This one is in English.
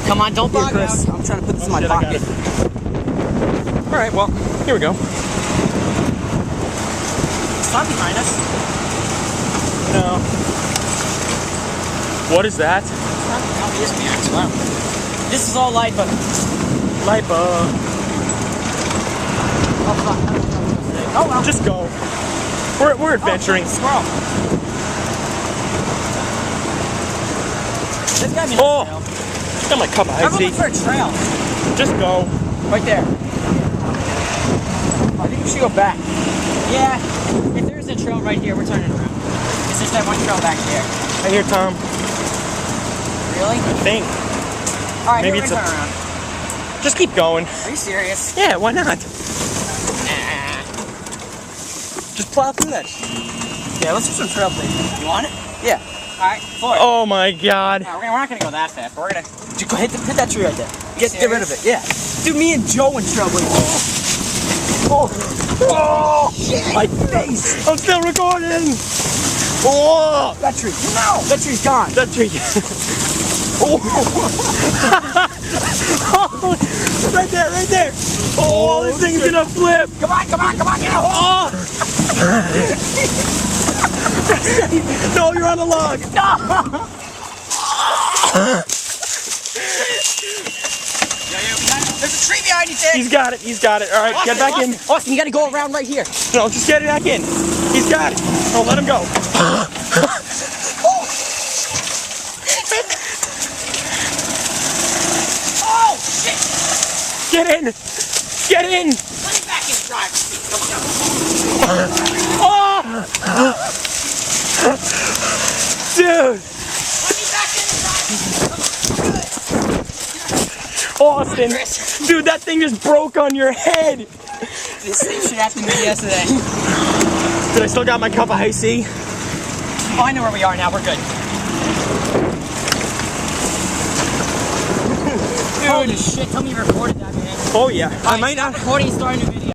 Come on, don't bog out. I'm trying to put this in my pocket. Alright, well, here we go. Sun behind us. No. What is that? This is all LIPA. LIPA. Oh, fuck. Oh, well. Just go. We're adventuring. Oh, squirrel. This guy means Oh! Got my cup of I'm iced looking tea. for a trail. Just go. Right there. I think we should go back. Yeah. If there's a trail right here, we're turning around. It's just that one trail back there. Right here, Tom. Really? I think. Alright, Maybe here it's we a- turn around. Just keep going. Are you serious? Yeah, why not? Just plow through that. Yeah, let's do some trail blazing. You want it? Yeah. Alright, forward. Oh my god. No, we're not gonna go that fast, but we're gonna... Just go hit that tree right there. Get rid of it. Yeah. Do me and Joe and trailblazing. Oh. Oh! My face. I'm still recording! Oh! That tree. No. That tree's gone. That tree. Oh! Right there, right there! Oh, this thing's gonna flip! Come on, get out. Oh! No, you're on a log! There's a tree behind you, Dad. He's got it, Alright, get back in. Austin, you gotta go around right here. No, just get it back in. He's got it. Oh, let him go. Oh, shit. Get in! Get in! Let me back in the driver's seat. Come on. Oh! Dude! Let me back in the driver's seat. Austin! Dude, that thing just broke on your head! This thing should happen to me yesterday. But I still got my cup of iced tea. Oh, I know where we are now. We're good. Holy shit, tell me you recorded that, man. Oh yeah. I might not. Recording and starting a video.